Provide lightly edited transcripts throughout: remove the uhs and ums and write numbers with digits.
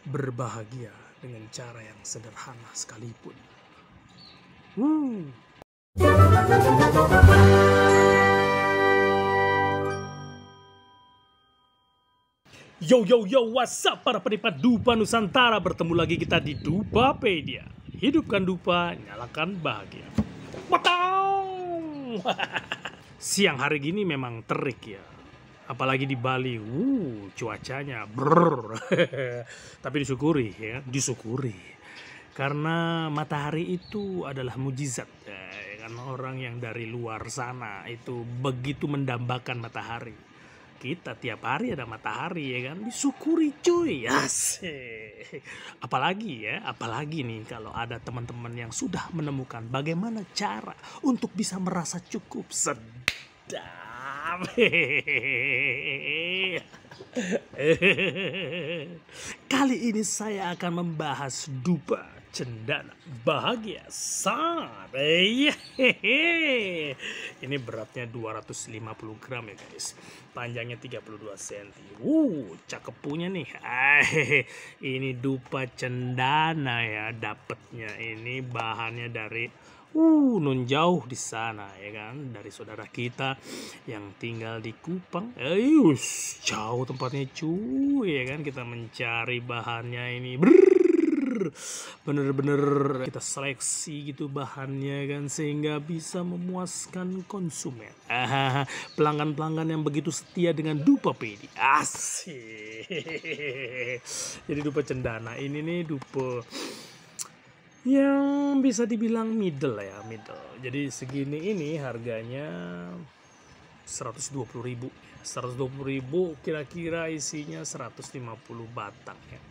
berbahagia dengan cara yang sederhana sekalipun. Woo. Yo, what's up para penikmat Dupa Nusantara. Bertemu lagi kita di Dupapedia. Hidupkan dupa, nyalakan bahagia. Watau. Siang hari gini memang terik ya. Apalagi di Bali, cuacanya brrr. Tapi disyukuri ya, disyukuri. Karena matahari itu adalah mujizat ya, kan orang yang dari luar sana itu begitu mendambakan matahari. Kita tiap hari ada matahari ya kan, disyukuri cuy. Asik. Apalagi nih kalau ada teman-teman yang sudah menemukan bagaimana cara untuk bisa merasa cukup sedap. Kali ini saya akan membahas dupa cendana bahagia sangat. Ini beratnya 250 gram ya guys. Panjangnya 32 cm. Cakep punya nih. Ini dupa cendana ya, dapatnya ini bahannya dari nun jauh di sana ya kan, dari saudara kita yang tinggal di Kupang. Jauh tempatnya cuy ya kan, kita mencari bahannya ini bener-bener kita seleksi gitu bahannya kan, sehingga bisa memuaskan konsumen, pelanggan-pelanggan yang begitu setia dengan Dupapedia. Asik. Jadi dupa cendana ini nih dupa yang bisa dibilang middle ya, middle. Jadi segini ini harganya 120.000. 120.000 kira-kira isinya 150 batang ya.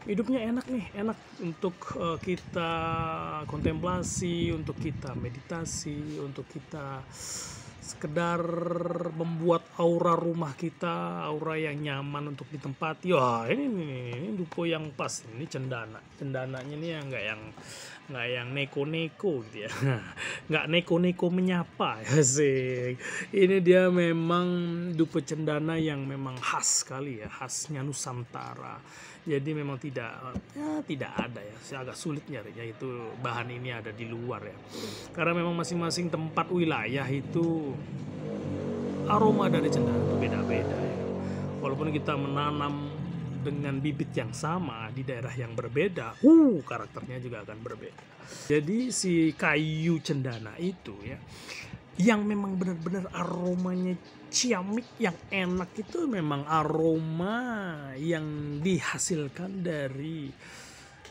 Hidupnya enak nih, enak untuk kita kontemplasi, untuk kita meditasi, untuk kita sekedar membuat aura rumah kita, aura yang nyaman untuk ditempati. Wah, ini dupo yang pas. Ini cendananya ini nggak yang neko-neko gitu ya. Nggak neko-neko menyapa ya sih. Ini dia memang dupo cendana yang memang khas sekali ya, khasnya Nusantara. Jadi memang tidak ada ya, saya agak sulit nyarinya itu bahan ini ada di luar ya. Karena memang masing-masing tempat wilayah itu aroma dari cendana itu beda-beda ya. Walaupun kita menanam dengan bibit yang sama di daerah yang berbeda, karakternya juga akan berbeda. Jadi si kayu cendana itu ya, yang memang benar-benar aromanya ciamik yang enak itu memang aroma yang dihasilkan dari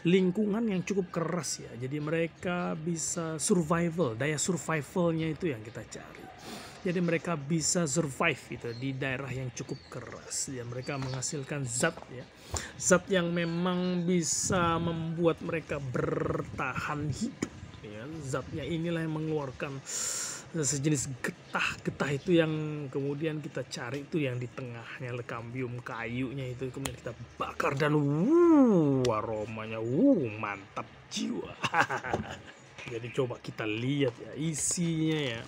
lingkungan yang cukup keras ya. Jadi mereka bisa survival, daya survivalnya itu yang kita cari. Jadi mereka bisa survive gitu di daerah yang cukup keras ya. Mereka menghasilkan zat ya, zat yang memang bisa membuat mereka bertahan hidup ya. Zatnya inilah yang mengeluarkan sejenis getah itu yang kemudian kita cari itu yang di tengahnya lekambium kayunya itu, kemudian kita bakar dan aromanya mantap jiwa. Jadi coba kita lihat ya isinya ya.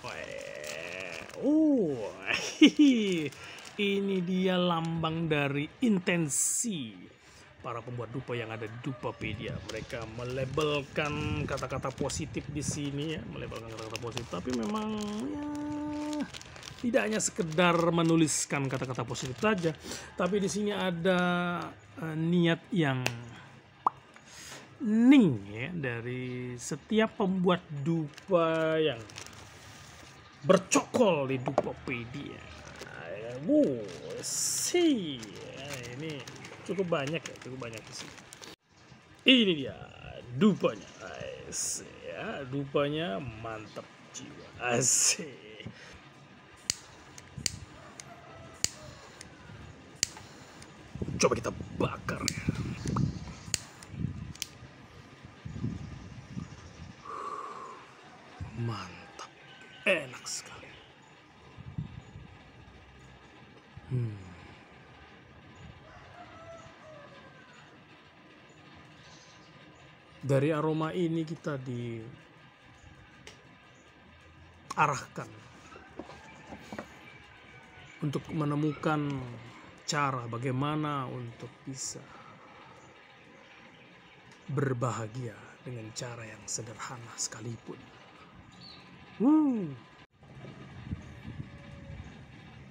Ini dia lambang dari intensi para pembuat dupa yang ada di Dupapedia. Mereka melabelkan kata-kata positif di sini ya, melabelkan kata-kata positif. Tapi memang ya tidak hanya sekedar menuliskan kata-kata positif saja, tapi di sini ada niat yang ning ya dari setiap pembuat dupa yang bercokol di Dupapedia. Ini cukup banyak di sini. Ini dia dupanya, ya, dupanya mantap jiwa, asik. Coba kita bakar ya. Mantap, enak sekali. Dari aroma ini kita diarahkan untuk menemukan cara bagaimana untuk bisa berbahagia dengan cara yang sederhana sekalipun.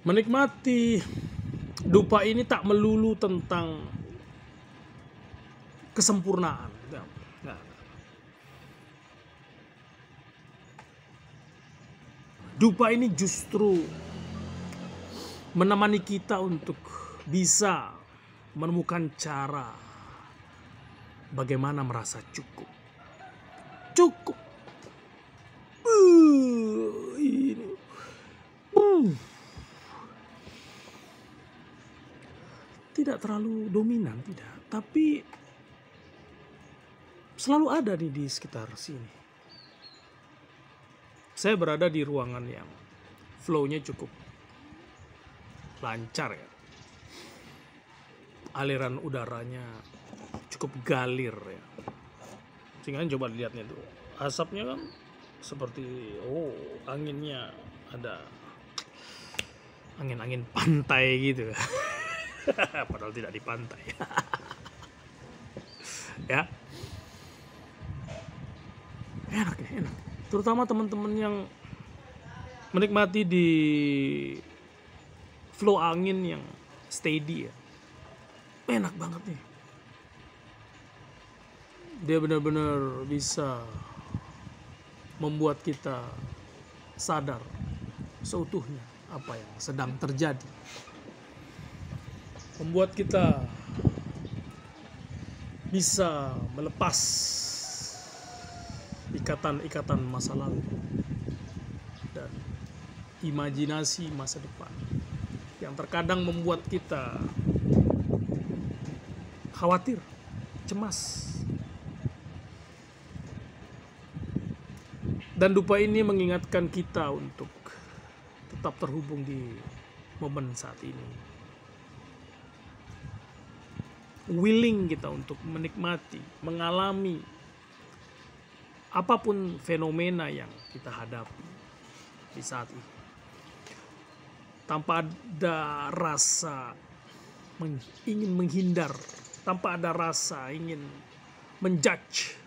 Menikmati dupa ini tak melulu tentang kesempurnaan. Nah, dupa ini justru menemani kita untuk bisa menemukan cara bagaimana merasa cukup. Cukup. Ini. Tidak terlalu dominan, tidak. Tapi selalu ada nih di sekitar sini. Saya berada di ruangan yang flow-nya cukup lancar ya. Aliran udaranya cukup galir ya. Sehingga coba lihatnya tuh. Asapnya kan seperti anginnya ada angin-angin pantai gitu. Padahal tidak di pantai. Ya. Enak ya, enak. Terutama teman-teman yang menikmati di flow angin yang steady ya. Enak banget nih. Dia benar-benar bisa membuat kita sadar seutuhnya apa yang sedang terjadi. Membuat kita bisa melepas ikatan-ikatan masa lalu dan imajinasi masa depan yang terkadang membuat kita khawatir, cemas. Dan dupa ini mengingatkan kita untuk tetap terhubung di momen saat ini. Willing kita untuk menikmati, mengalami apapun fenomena yang kita hadapi di saat ini. Tanpa ada rasa ingin menghindar, tanpa ada rasa ingin menjudge,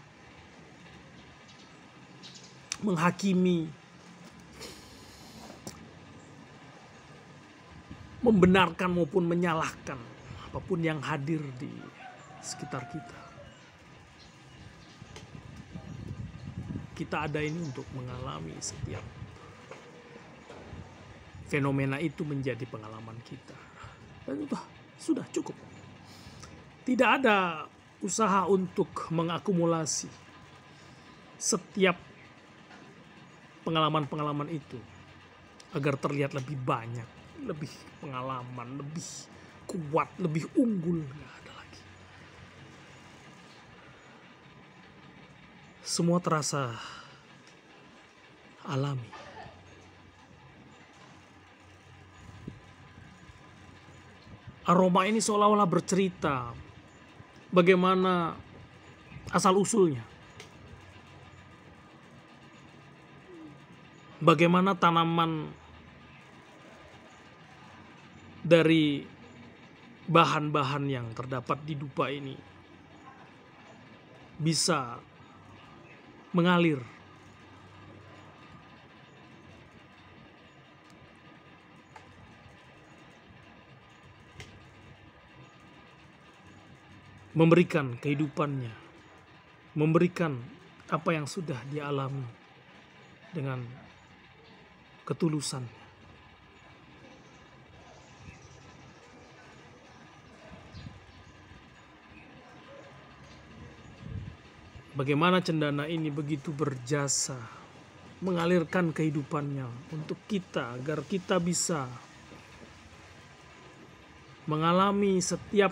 menghakimi, membenarkan maupun menyalahkan apapun yang hadir di sekitar kita. Kita ada ini untuk mengalami setiap fenomena itu menjadi pengalaman kita. Dan sudah cukup. Tidak ada usaha untuk mengakumulasi setiap pengalaman-pengalaman itu agar terlihat lebih banyak, lebih pengalaman, lebih kuat, lebih unggul. Nggak ada lagi. Semua terasa alami. Aroma ini seolah-olah bercerita bagaimana asal-usulnya. Bagaimana tanaman dari bahan-bahan yang terdapat di dupa ini bisa mengalir memberikan kehidupannya, memberikan apa yang sudah dia alami dengan ketulusan. Bagaimana cendana ini begitu berjasa mengalirkan kehidupannya untuk kita agar kita bisa mengalami setiap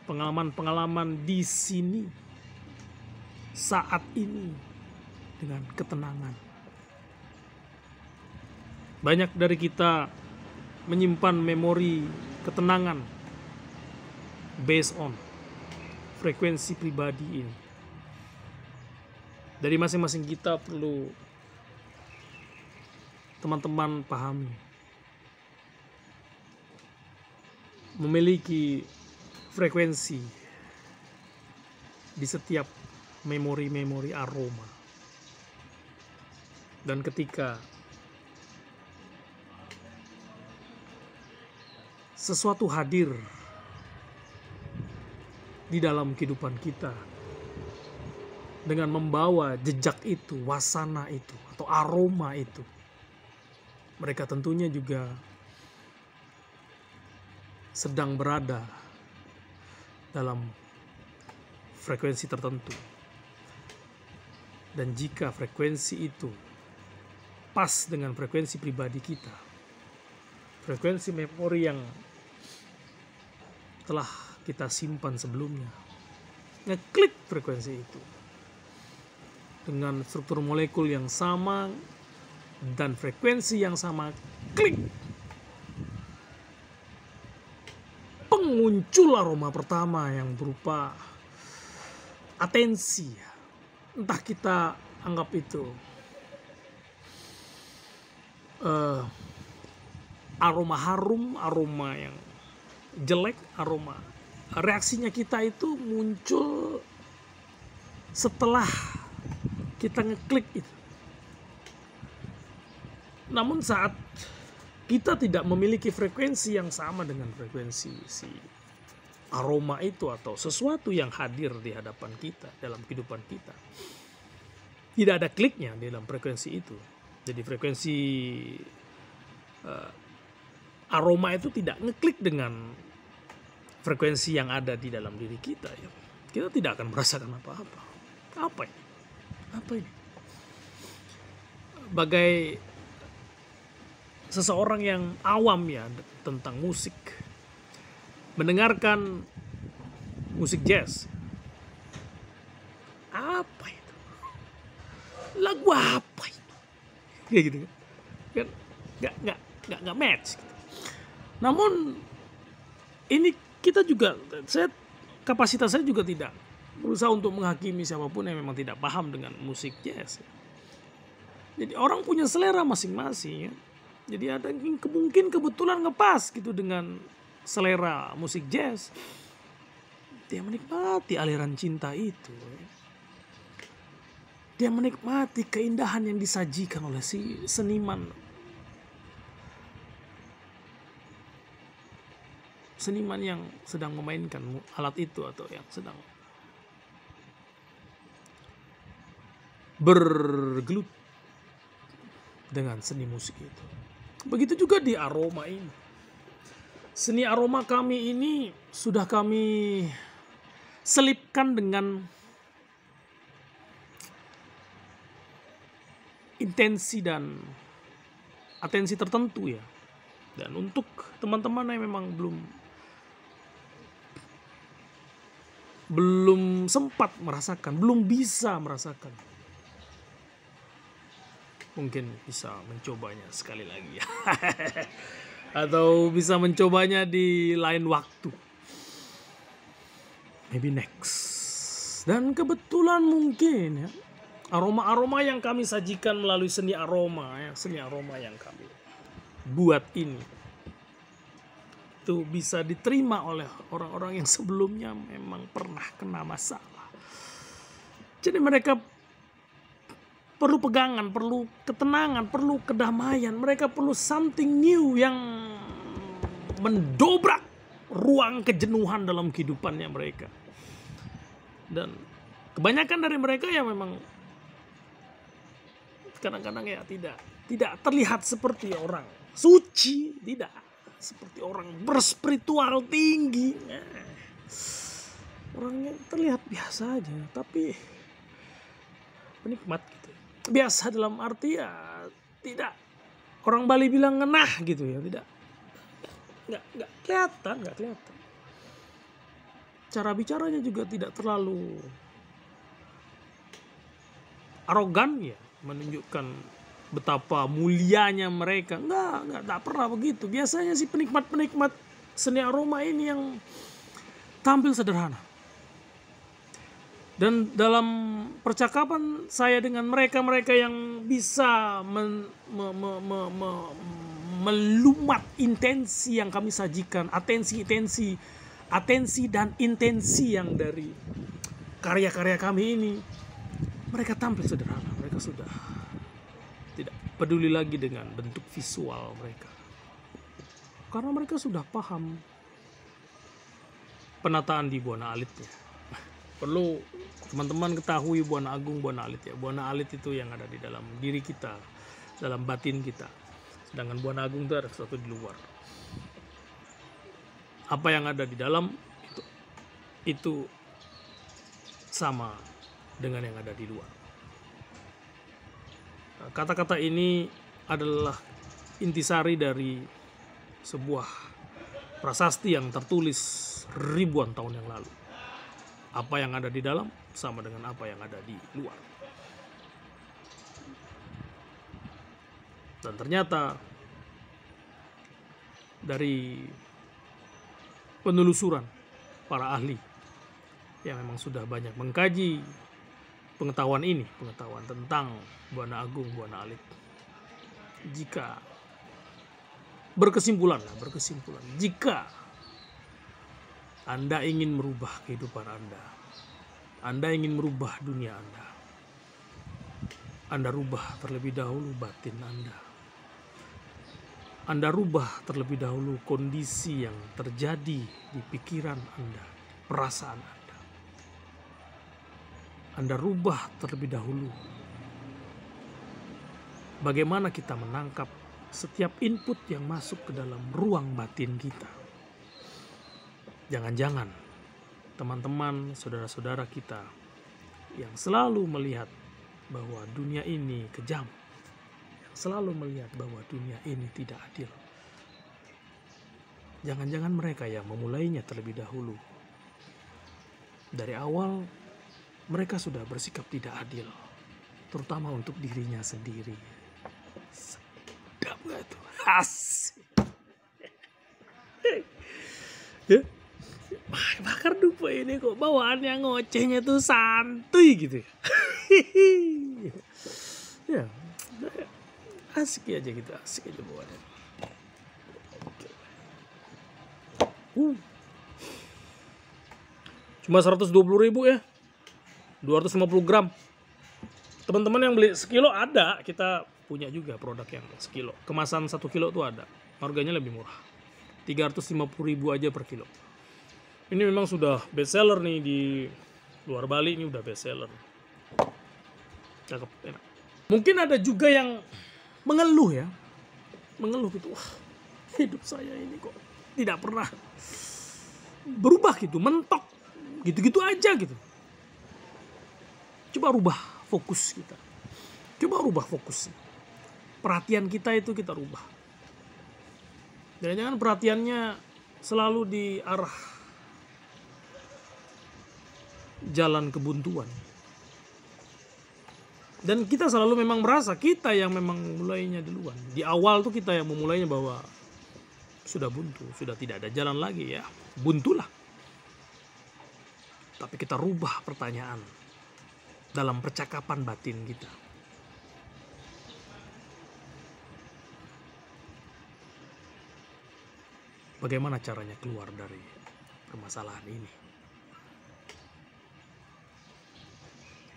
pengalaman-pengalaman di sini saat ini dengan ketenangan. Banyak dari kita menyimpan memori ketenangan based on frekuensi pribadi ini. Dari masing-masing kita perlu teman-teman pahami. Memiliki frekuensi di setiap memori-memori aroma. Dan ketika sesuatu hadir di dalam kehidupan kita dengan membawa jejak itu, wasana itu, atau aroma itu, mereka tentunya juga sedang berada dalam frekuensi tertentu. Dan jika frekuensi itu pas dengan frekuensi pribadi kita, frekuensi memori yang telah kita simpan sebelumnya, ngeklik frekuensi itu dengan struktur molekul yang sama dan frekuensi yang sama, klik, muncul aroma pertama yang berupa atensi. Entah kita anggap itu aroma harum, aroma yang jelek, aroma reaksinya kita itu muncul setelah kita ngeklik itu. Namun saat kita tidak memiliki frekuensi yang sama dengan frekuensi si aroma itu atau sesuatu yang hadir di hadapan kita dalam kehidupan kita, tidak ada kliknya di dalam frekuensi itu. Jadi frekuensi aroma itu tidak ngeklik dengan frekuensi yang ada di dalam diri kita, ya. Kita tidak akan merasakan apa-apa. Apa ini? Apa ini? Bagai seseorang yang awam ya tentang musik, mendengarkan musik jazz, apa itu? Lagu apa itu? Kayak gitu kan? Nggak match. Namun ini kita juga, kapasitas saya juga tidak berusaha untuk menghakimi siapapun yang memang tidak paham dengan musik jazz. Jadi orang punya selera masing-masing, ya. Jadi ada yang mungkin kebetulan ngepas gitu dengan selera musik jazz. Dia menikmati aliran cinta itu. Dia menikmati keindahan yang disajikan oleh si seniman. Seniman yang sedang memainkan alat itu atau yang sedang bergelut dengan seni musik itu. Begitu juga di aroma ini. Seni aroma kami ini sudah kami selipkan dengan intensi dan atensi tertentu, ya. Dan untuk teman-teman yang memang belum sempat merasakan, belum bisa merasakan, mungkin bisa mencobanya sekali lagi, ya. Atau bisa mencobanya di lain waktu, maybe next. Dan kebetulan mungkin, ya, aroma-aroma yang kami sajikan melalui seni aroma, ya, seni aroma yang kami buat ini, itu bisa diterima oleh orang-orang yang sebelumnya memang pernah kena masalah. Jadi mereka perlu pegangan, perlu ketenangan, perlu kedamaian. Mereka perlu something new yang mendobrak ruang kejenuhan dalam kehidupannya mereka. Dan kebanyakan dari mereka ya memang kadang-kadang ya tidak terlihat seperti orang suci, tidak seperti orang berspiritual tinggi. Orangnya terlihat biasa aja, tapi penikmat gitu. Biasa dalam arti ya tidak, orang Bali bilang ngenah gitu, ya, tidak, nggak kelihatan. Cara bicaranya juga tidak terlalu arogan, ya, menunjukkan betapa mulianya mereka. Nggak pernah begitu. Biasanya sih penikmat seni aroma ini yang tampil sederhana. Dan dalam percakapan saya dengan mereka yang bisa melumat intensi yang kami sajikan, atensi dan intensi yang dari karya-karya kami ini, mereka tampil sederhana. Mereka sudah tidak peduli lagi dengan bentuk visual mereka, karena mereka sudah paham penataan di Buana Alitnya. Perlu teman-teman ketahui Buana Agung, Buana Alit ya. Buana Alit itu yang ada di dalam diri kita, dalam batin kita. Sedangkan Buana Agung itu ada sesuatu di luar. Apa yang ada di dalam itu sama dengan yang ada di luar. Kata-kata ini adalah intisari dari sebuah prasasti yang tertulis ribuan tahun yang lalu. Apa yang ada di dalam sama dengan apa yang ada di luar. Dan ternyata dari penelusuran para ahli yang memang sudah banyak mengkaji pengetahuan ini, pengetahuan tentang Buana Agung, Buana Alit, jika berkesimpulan, jika Anda ingin merubah kehidupan Anda ingin merubah dunia Anda rubah terlebih dahulu batin Anda rubah terlebih dahulu kondisi yang terjadi di pikiran Anda, perasaan Anda rubah terlebih dahulu bagaimana kita menangkap setiap input yang masuk ke dalam ruang batin kita. Jangan-jangan teman-teman, saudara-saudara kita yang selalu melihat bahwa dunia ini kejam, yang selalu melihat bahwa dunia ini tidak adil. Jangan-jangan mereka yang memulainya terlebih dahulu. Dari awal mereka sudah bersikap tidak adil, terutama untuk dirinya sendiri. Sedap gak tuh? Asik. Ya. Bakar dupa ini kok bawaannya ngocehnya tuh santuy gitu. Ya, asik aja gitu, asik aja bawaannya. Cuma 120.000 ya, 250 gram. Teman-teman yang beli sekilo ada, kita punya juga produk yang sekilo. Kemasan 1 kilo tuh ada, harganya lebih murah, 350.000 aja per kilo. Ini memang sudah best seller nih di luar Bali, ini udah best seller. Cakep, enak. Mungkin ada juga yang mengeluh ya, gitu, wah hidup saya ini kok tidak pernah berubah gitu, mentok, gitu-gitu aja gitu. Coba rubah fokus kita, perhatian kita itu kita rubah. Jangan-jangan perhatiannya selalu di arah jalan kebuntuan. Dan kita selalu memang merasa kita yang memang mulainya duluan. Di awal tuh kita yang memulainya bahwa sudah buntu, sudah tidak ada jalan lagi ya. Buntulah. Tapi kita rubah pertanyaan dalam percakapan batin kita. Bagaimana caranya keluar dari permasalahan ini?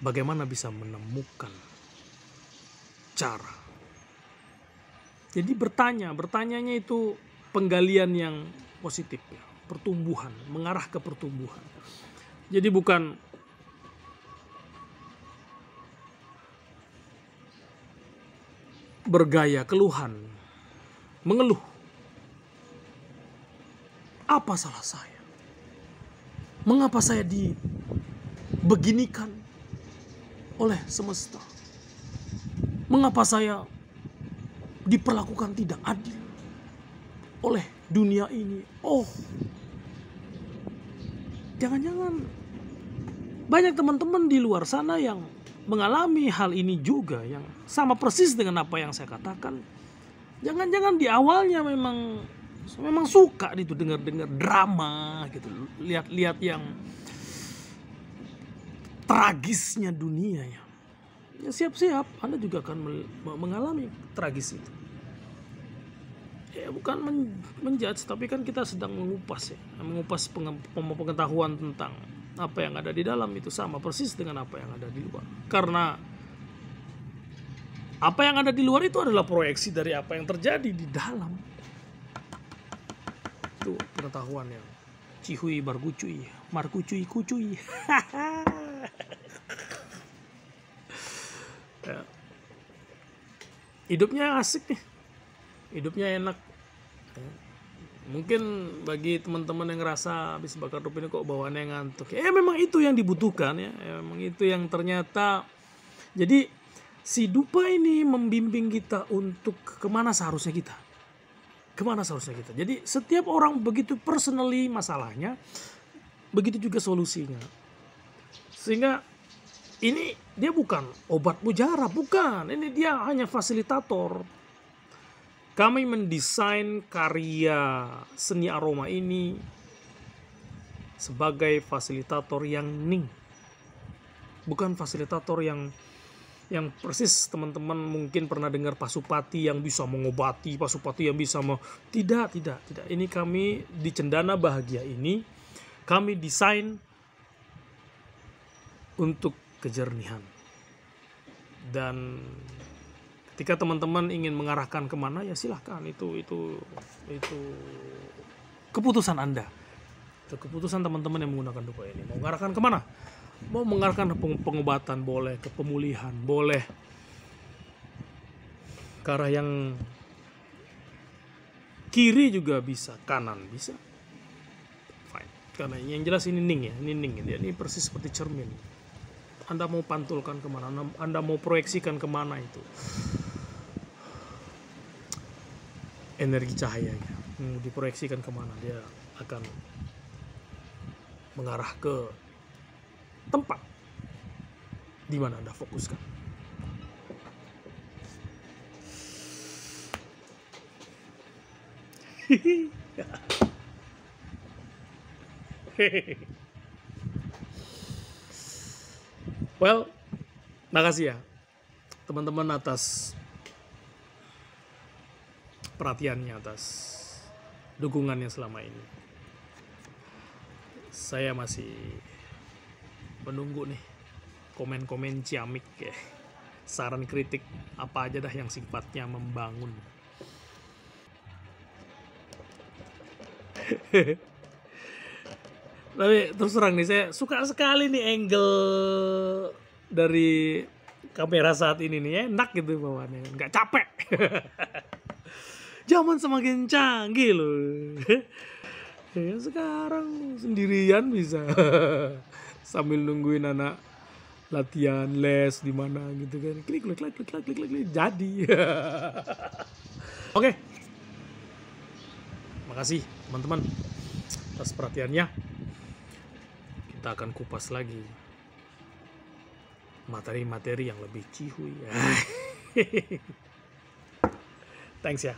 Bagaimana bisa menemukan cara? Jadi bertanyanya itu penggalian yang positif ya, pertumbuhan, mengarah ke pertumbuhan. Jadi bukan bergaya keluhan, mengeluh. Apa salah saya? Mengapa saya dibeginikan oleh semesta? Mengapa saya diperlakukan tidak adil oleh dunia ini? Oh, jangan-jangan banyak teman-teman di luar sana yang mengalami hal ini juga, yang sama persis dengan apa yang saya katakan. Jangan-jangan di awalnya memang suka itu dengar drama gitu, lihat yang tragisnya dunia ya. Ya siap-siap Anda juga akan mengalami tragis itu. Ya bukan menjudge, tapi kan kita sedang mengupas ya, mengupas pengetahuan tentang apa yang ada di dalam itu sama persis dengan apa yang ada di luar. Karena apa yang ada di luar itu adalah proyeksi dari apa yang terjadi di dalam. Itu pengetahuan yang cihui bargucuy, markucuy kucuy. Ya. Hidupnya asik nih, hidupnya enak. Mungkin bagi teman-teman yang ngerasa habis bakar rup ini kok bawaannya ngantuk, memang itu yang dibutuhkan ya, memang itu yang ternyata. Jadi si dupa ini membimbing kita untuk kemana seharusnya kita. Jadi setiap orang begitu personally masalahnya, begitu juga solusinya. Sehingga ini dia bukan obat mujarab, bukan. Ini dia hanya fasilitator. Kami mendesain karya seni aroma ini sebagai fasilitator yang ning. Bukan fasilitator yang persis teman-teman mungkin pernah dengar Pasupati yang bisa mengobati, Pasupati yang bisa tidak. Ini kami di Cendana Bahagia ini kami desain untuk kejernihan. Dan ketika teman-teman ingin mengarahkan kemana, ya silahkan, itu keputusan Anda. Itu keputusan teman-teman yang menggunakan dupa ini. Mau mengarahkan kemana? Mau mengarahkan pengobatan boleh, ke pemulihan boleh, ke arah yang kiri juga bisa, kanan bisa. Fine. Karena yang jelas ini ning ya, ini persis seperti cermin. Anda mau pantulkan kemana, Anda mau proyeksikan kemana itu energi cahayanya, diproyeksikan kemana, dia akan mengarah ke tempat di mana Anda fokuskan. Well, makasih ya teman-teman atas perhatiannya, atas dukungannya selama ini. Saya masih menunggu nih komen-komen ciamik ya, saran kritik apa aja dah yang sifatnya membangun. Tapi terus terang nih, saya suka sekali nih angle dari kamera saat ini nih, enak gitu bawaannya, nggak capek. Zaman semakin canggih loh. Ya, sekarang sendirian bisa sambil nungguin anak latihan les di mana gitu kan, klik jadi. Oke. Makasih teman-teman atas perhatiannya. Kita akan kupas lagi materi-materi yang lebih cihuy. Thanks ya.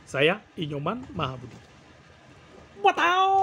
Saya Inyoman Mahabudi. Watau.